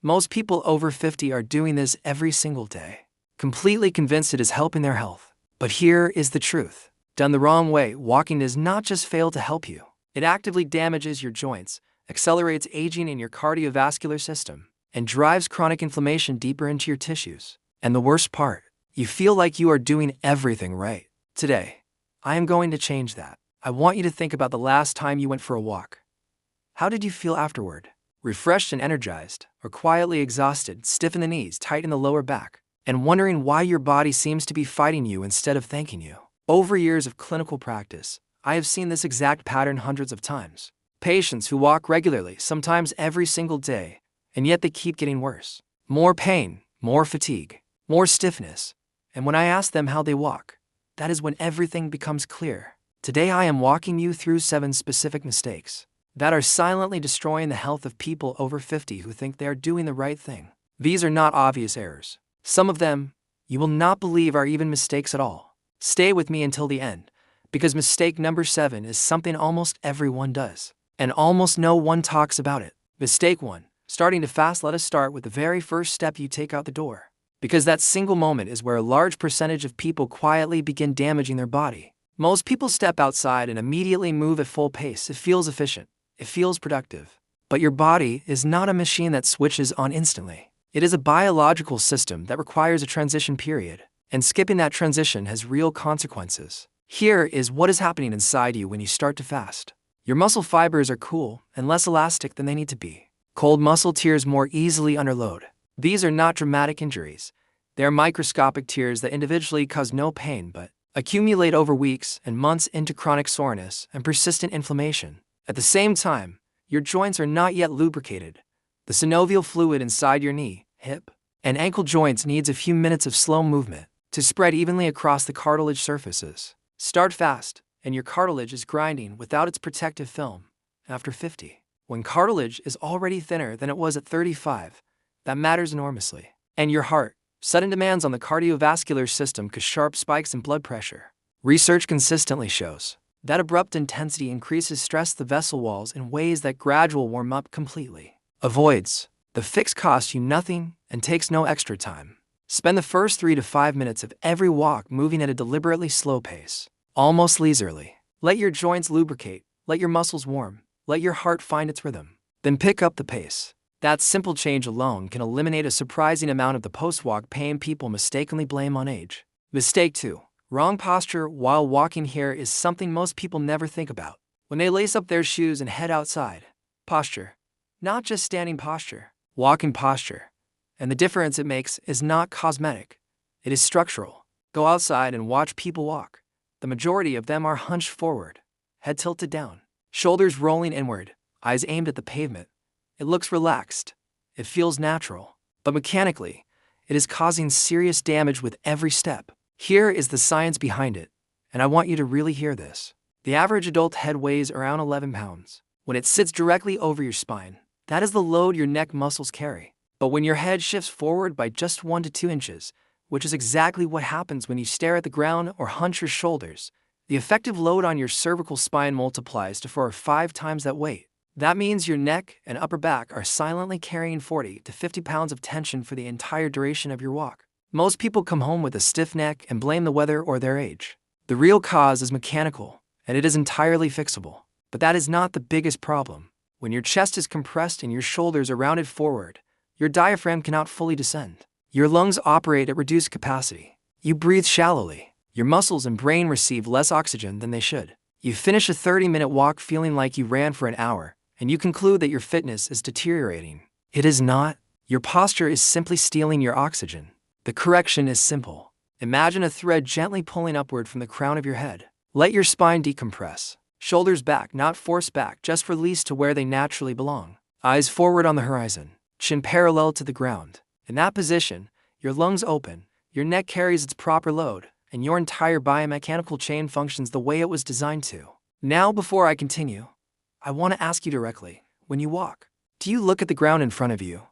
Most people over 50 are doing this every single day, completely convinced it is helping their health. But here is the truth. Done the wrong way, walking does not just fail to help you. It actively damages your joints, accelerates aging in your cardiovascular system, and drives chronic inflammation deeper into your tissues. And the worst part, you feel like you are doing everything right. Today, I am going to change that. I want you to think about the last time you went for a walk. How did you feel afterward? Refreshed and energized, or quietly exhausted, stiff in the knees, tight in the lower back, and wondering why your body seems to be fighting you instead of thanking you? Over years of clinical practice, I have seen this exact pattern hundreds of times. Patients who walk regularly, sometimes every single day, and yet they keep getting worse. More pain, more fatigue, more stiffness. And when I ask them how they walk, that is when everything becomes clear. Today I am walking you through 7 specific mistakes that are silently destroying the health of people over 50 who think they are doing the right thing. These are not obvious errors. Some of them, you will not believe, are even mistakes at all. Stay with me until the end, because mistake number 7 is something almost everyone does, and almost no one talks about it. Mistake 1. Starting to fast. Let us start with the very first step you take out the door, because that single moment is where a large percentage of people quietly begin damaging their body. Most people step outside and immediately move at full pace. It feels efficient. It feels productive. But your body is not a machine that switches on instantly. It is a biological system that requires a transition period, and skipping that transition has real consequences. Here is what is happening inside you when you start to fast. Your muscle fibers are cool and less elastic than they need to be. Cold muscle tears more easily under load. These are not dramatic injuries. They are microscopic tears that individually cause no pain but accumulate over weeks and months into chronic soreness and persistent inflammation. At the same time, your joints are not yet lubricated. The synovial fluid inside your knee, hip, and ankle joints needs a few minutes of slow movement to spread evenly across the cartilage surfaces. Start fast, and your cartilage is grinding without its protective film. After 50, when cartilage is already thinner than it was at 35, that matters enormously. And your heart, sudden demands on the cardiovascular system cause sharp spikes in blood pressure. Research consistently shows that abrupt intensity increases stress the vessel walls in ways that gradual warm up completely avoids. The fix costs you nothing and takes no extra time. Spend the first 3 to 5 minutes of every walk moving at a deliberately slow pace, almost leisurely. Let your joints lubricate, let your muscles warm, let your heart find its rhythm. Then pick up the pace. That simple change alone can eliminate a surprising amount of the post-walk pain people mistakenly blame on age. Mistake 2. Wrong posture while walking. Here is something most people never think about. When they lace up their shoes and head outside, posture, not just standing posture, walking posture. And the difference it makes is not cosmetic, it is structural. Go outside and watch people walk. The majority of them are hunched forward, head tilted down, shoulders rolling inward, eyes aimed at the pavement. It looks relaxed, it feels natural, but mechanically, it is causing serious damage with every step. Here is the science behind it, and I want you to really hear this. The average adult head weighs around 11 pounds. When it sits directly over your spine, that is the load your neck muscles carry. But when your head shifts forward by just 1 to 2 inches, which is exactly what happens when you stare at the ground or hunch your shoulders, the effective load on your cervical spine multiplies to 4 or 5 times that weight. That means your neck and upper back are silently carrying 40 to 50 pounds of tension for the entire duration of your walk. Most people come home with a stiff neck and blame the weather or their age. The real cause is mechanical, and it is entirely fixable. But that is not the biggest problem. When your chest is compressed and your shoulders are rounded forward, your diaphragm cannot fully descend. Your lungs operate at reduced capacity. You breathe shallowly. Your muscles and brain receive less oxygen than they should. You finish a 30-minute walk feeling like you ran for an hour, and you conclude that your fitness is deteriorating. It is not. Your posture is simply stealing your oxygen. The correction is simple. Imagine a thread gently pulling upward from the crown of your head. Let your spine decompress. Shoulders back, not forced back, just release to where they naturally belong. Eyes forward on the horizon, chin parallel to the ground. In that position, your lungs open, your neck carries its proper load, and your entire biomechanical chain functions the way it was designed to. Now, before I continue, I want to ask you directly, when you walk, do you look at the ground in front of you,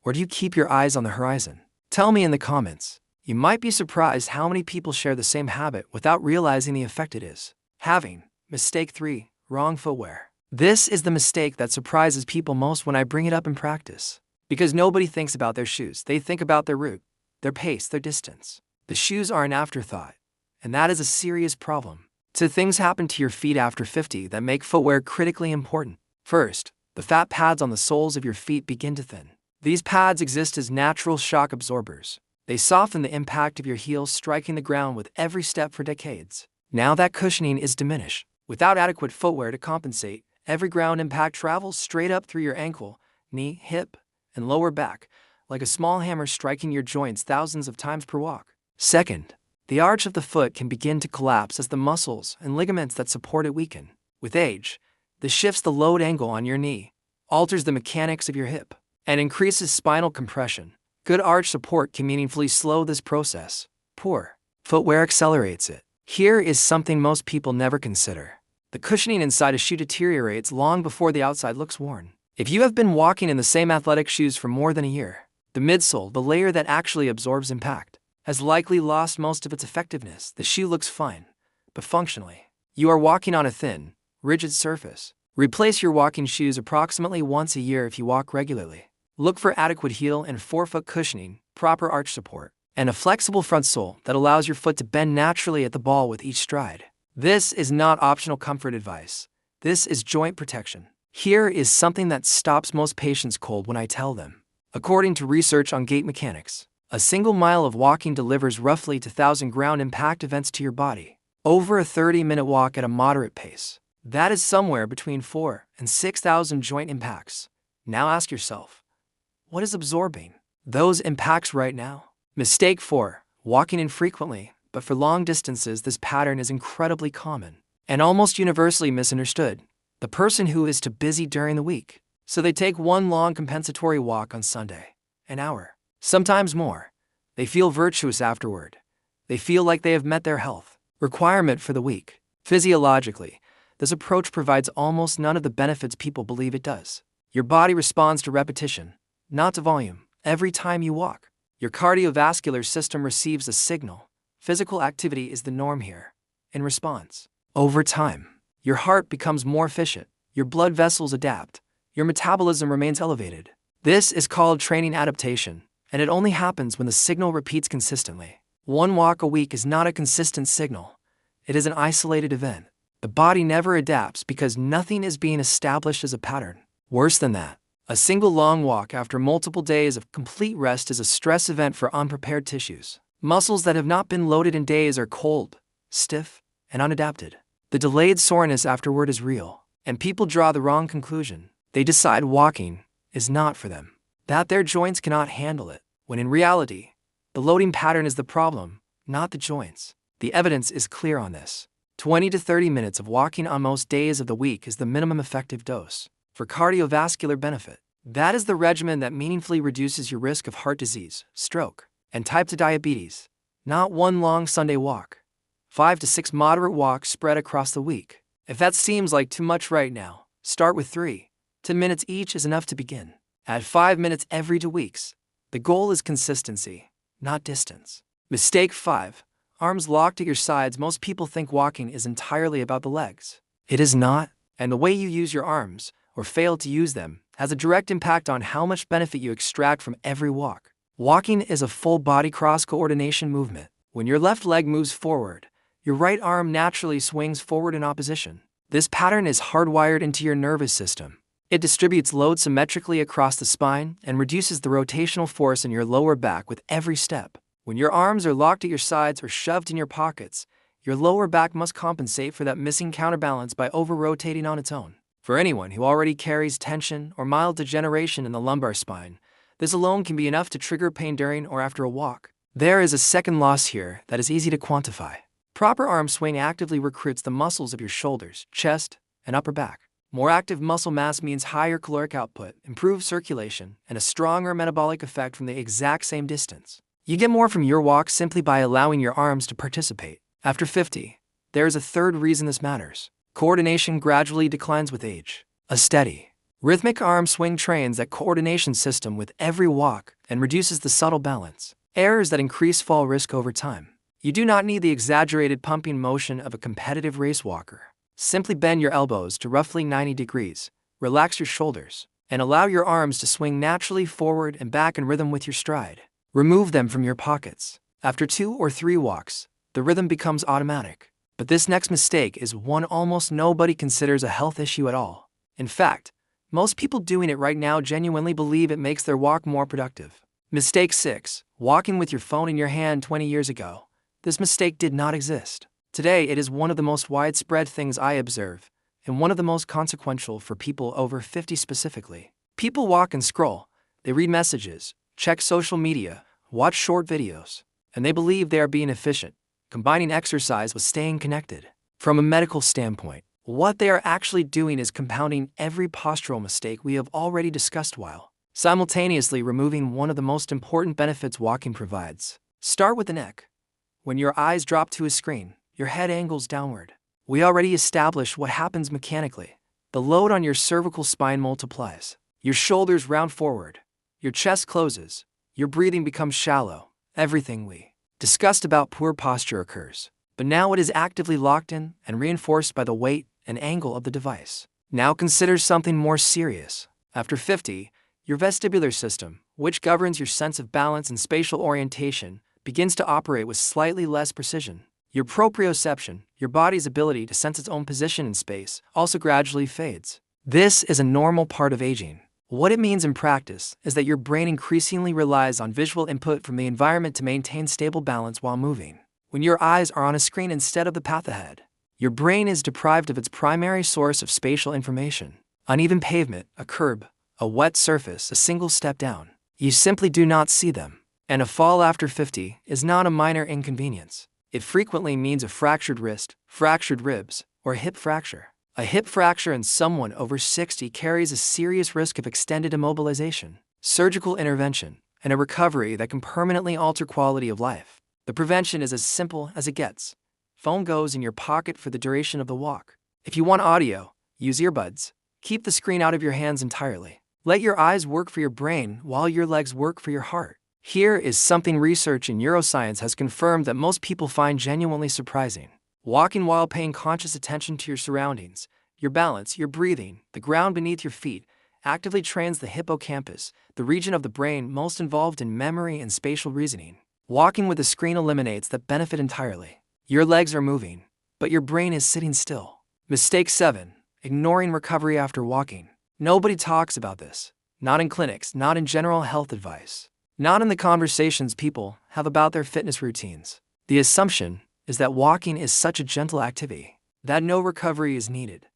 or do you keep your eyes on the horizon? Tell me in the comments. You might be surprised how many people share the same habit without realizing the effect it is having. Mistake 3. Wrong footwear. This is the mistake that surprises people most when I bring it up in practice. Because nobody thinks about their shoes. They think about their route, their pace, their distance. The shoes are an afterthought, and that is a serious problem. So things happen to your feet after 50 that make footwear critically important. First, the fat pads on the soles of your feet begin to thin. These pads exist as natural shock absorbers. They soften the impact of your heels striking the ground with every step for decades. Now that cushioning is diminished. Without adequate footwear to compensate, every ground impact travels straight up through your ankle, knee, hip, and lower back, like a small hammer striking your joints thousands of times per walk. Second, the arch of the foot can begin to collapse as the muscles and ligaments that support it weaken. With age, this shifts the load angle on your knee, alters the mechanics of your hip, and increases spinal compression. Good arch support can meaningfully slow this process. Poor footwear accelerates it. Here is something most people never consider. The cushioning inside a shoe deteriorates long before the outside looks worn. If you have been walking in the same athletic shoes for more than a year, the midsole, the layer that actually absorbs impact, has likely lost most of its effectiveness. The shoe looks fine, but functionally, you are walking on a thin, rigid surface. Replace your walking shoes approximately once a year if you walk regularly. Look for adequate heel and forefoot cushioning, proper arch support, and a flexible front sole that allows your foot to bend naturally at the ball with each stride. This is not optional comfort advice. This is joint protection. Here is something that stops most patients cold when I tell them. According to research on gait mechanics, a single mile of walking delivers roughly 2,000 ground impact events to your body. Over a 30-minute walk at a moderate pace, that is somewhere between 4,000 and 6,000 joint impacts. Now ask yourself, what is absorbing those impacts right now? Mistake 4, walking infrequently, but for long distances this pattern is incredibly common and almost universally misunderstood. The person who is too busy during the week, so they take one long compensatory walk on Sunday, an hour, sometimes more. They feel virtuous afterward. They feel like they have met their health requirement for the week. Physiologically, this approach provides almost none of the benefits people believe it does. Your body responds to repetition, not to volume. Every time you walk, your cardiovascular system receives a signal. Physical activity is the norm here. In response, over time, your heart becomes more efficient, your blood vessels adapt, your metabolism remains elevated. This is called training adaptation, and it only happens when the signal repeats consistently. One walk a week is not a consistent signal. It is an isolated event. The body never adapts because nothing is being established as a pattern. Worse than that, a single long walk after multiple days of complete rest is a stress event for unprepared tissues. Muscles that have not been loaded in days are cold, stiff, and unadapted. The delayed soreness afterward is real, and people draw the wrong conclusion. They decide walking is not for them, that their joints cannot handle it, when in reality, the loading pattern is the problem, not the joints. The evidence is clear on this. 20 to 30 minutes of walking on most days of the week is the minimum effective dose for cardiovascular benefit. That is the regimen that meaningfully reduces your risk of heart disease, stroke, and type 2 diabetes. Not one long Sunday walk. 5 to 6 moderate walks spread across the week. If that seems like too much right now, start with 3. 10 minutes each is enough to begin. Add 5 minutes every 2 weeks. The goal is consistency, not distance. Mistake 5. Arms locked at your sides. Most people think walking is entirely about the legs. It is not, and the way you use your arms, or fail to use them, has a direct impact on how much benefit you extract from every walk. Walking is a full-body cross-coordination movement. When your left leg moves forward, your right arm naturally swings forward in opposition. This pattern is hardwired into your nervous system. It distributes load symmetrically across the spine and reduces the rotational force in your lower back with every step. When your arms are locked at your sides or shoved in your pockets, your lower back must compensate for that missing counterbalance by over-rotating on its own. For anyone who already carries tension or mild degeneration in the lumbar spine, this alone can be enough to trigger pain during or after a walk. There is a second loss here that is easy to quantify. Proper arm swing actively recruits the muscles of your shoulders, chest, and upper back. More active muscle mass means higher caloric output, improved circulation, and a stronger metabolic effect from the exact same distance. You get more from your walk simply by allowing your arms to participate. After 50, there is a third reason this matters. Coordination gradually declines with age. A steady, rhythmic arm swing trains that coordination system with every walk and reduces the subtle balance errors that increase fall risk over time. You do not need the exaggerated pumping motion of a competitive race walker. Simply bend your elbows to roughly 90 degrees, relax your shoulders, and allow your arms to swing naturally forward and back in rhythm with your stride. Remove them from your pockets. After 2 or 3 walks, the rhythm becomes automatic. But this next mistake is one almost nobody considers a health issue at all. In fact, most people doing it right now genuinely believe it makes their walk more productive. Mistake 6. Walking with your phone in your hand 20 years ago. This mistake did not exist. Today, it is one of the most widespread things I observe, and one of the most consequential for people over 50 specifically. People walk and scroll. They read messages, check social media, watch short videos, and they believe they are being efficient, combining exercise with staying connected. From a medical standpoint, what they are actually doing is compounding every postural mistake we have already discussed while simultaneously removing one of the most important benefits walking provides. Start with the neck. When your eyes drop to a screen, your head angles downward. We already established what happens mechanically. The load on your cervical spine multiplies. Your shoulders round forward. Your chest closes. Your breathing becomes shallow. Everything we discussed about poor posture occurs. But now it is actively locked in and reinforced by the weight and angle of the device. Now consider something more serious. After 50, your vestibular system, which governs your sense of balance and spatial orientation, begins to operate with slightly less precision. Your proprioception, your body's ability to sense its own position in space, also gradually fades. This is a normal part of aging. What it means in practice is that your brain increasingly relies on visual input from the environment to maintain stable balance while moving. When your eyes are on a screen instead of the path ahead, your brain is deprived of its primary source of spatial information. Uneven pavement, a curb, a wet surface, a single step down. You simply do not see them. And a fall after 50 is not a minor inconvenience. It frequently means a fractured wrist, fractured ribs, or hip fracture. A hip fracture in someone over 60 carries a serious risk of extended immobilization, surgical intervention, and a recovery that can permanently alter quality of life. The prevention is as simple as it gets. Phone goes in your pocket for the duration of the walk. If you want audio, use earbuds. Keep the screen out of your hands entirely. Let your eyes work for your brain while your legs work for your heart. Here is something research in neuroscience has confirmed that most people find genuinely surprising. Walking while paying conscious attention to your surroundings, your balance, your breathing, the ground beneath your feet, actively trains the hippocampus, the region of the brain most involved in memory and spatial reasoning. Walking with a screen eliminates that benefit entirely. Your legs are moving, but your brain is sitting still. Mistake 7. Ignoring recovery after walking. Nobody talks about this. Not in clinics, not in general health advice. Not in the conversations people have about their fitness routines. The assumption is that walking is such a gentle activity, that no recovery is needed.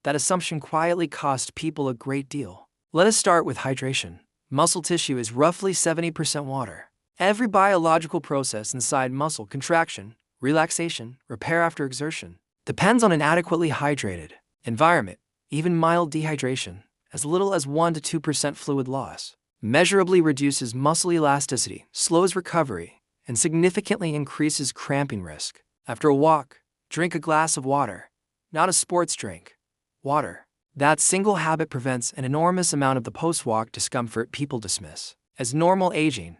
That assumption quietly costs people a great deal. Let us start with hydration. Muscle tissue is roughly 70% water. Every biological process inside muscle contraction, relaxation, repair after exertion, depends on an adequately hydrated environment. Even mild dehydration, as little as 1 to 2% fluid loss, measurably reduces muscle elasticity, slows recovery, and significantly increases cramping risk. After a walk, drink a glass of water, not a sports drink. Water. That single habit prevents an enormous amount of the post-walk discomfort people dismiss as normal aging.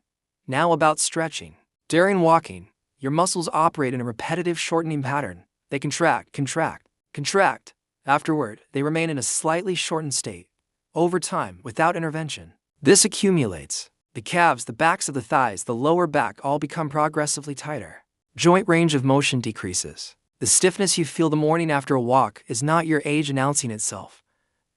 Now about stretching. During walking, your muscles operate in a repetitive shortening pattern. They contract, contract, contract. Afterward, they remain in a slightly shortened state. Over time, without intervention, this accumulates. The calves, the backs of the thighs, the lower back all become progressively tighter. Joint range of motion decreases. The stiffness you feel the morning after a walk is not your age announcing itself.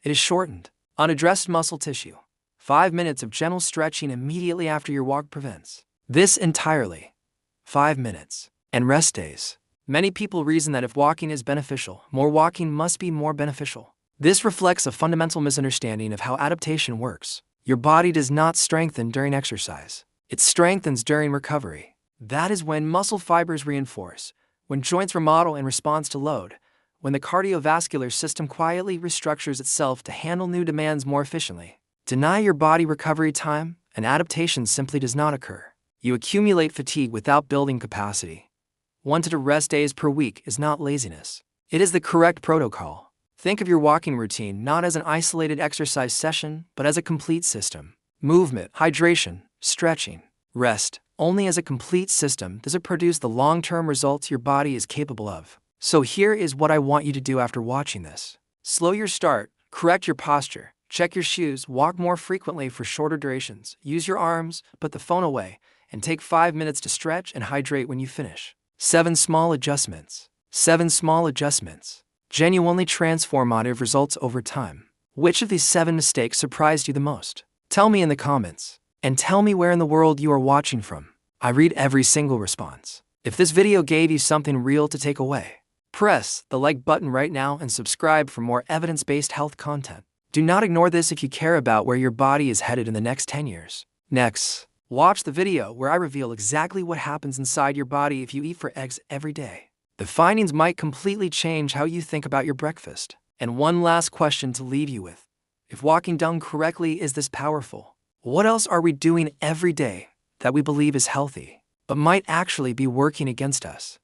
It is shortened, unaddressed muscle tissue. 5 minutes of gentle stretching immediately after your walk prevents this entirely. 5 minutes. And rest days. Many people reason that if walking is beneficial, more walking must be more beneficial. This reflects a fundamental misunderstanding of how adaptation works. Your body does not strengthen during exercise. It strengthens during recovery. That is when muscle fibers reinforce, when joints remodel in response to load, when the cardiovascular system quietly restructures itself to handle new demands more efficiently. Deny your body recovery time, and adaptation simply does not occur. You accumulate fatigue without building capacity. 1 to 2 rest days per week is not laziness. It is the correct protocol. Think of your walking routine not as an isolated exercise session, but as a complete system. Movement, hydration, stretching, rest. Only as a complete system does it produce the long-term results your body is capable of. So here is what I want you to do after watching this. Slow your start, correct your posture, Check your shoes, walk more frequently for shorter durations, use your arms, put the phone away, and take 5 minutes to stretch and hydrate when you finish. 7 small adjustments. 7 small adjustments genuinely transform positive results over time. Which of these 7 mistakes surprised you the most? Tell me in the comments. And tell me where in the world you are watching from. I read every single response. If this video gave you something real to take away, press the like button right now and subscribe for more evidence-based health content. Do not ignore this if you care about where your body is headed in the next 10 years. Next, watch the video where I reveal exactly what happens inside your body if you eat 4 eggs every day. The findings might completely change how you think about your breakfast. And one last question to leave you with. If walking done correctly is this powerful, what else are we doing every day that we believe is healthy, but might actually be working against us?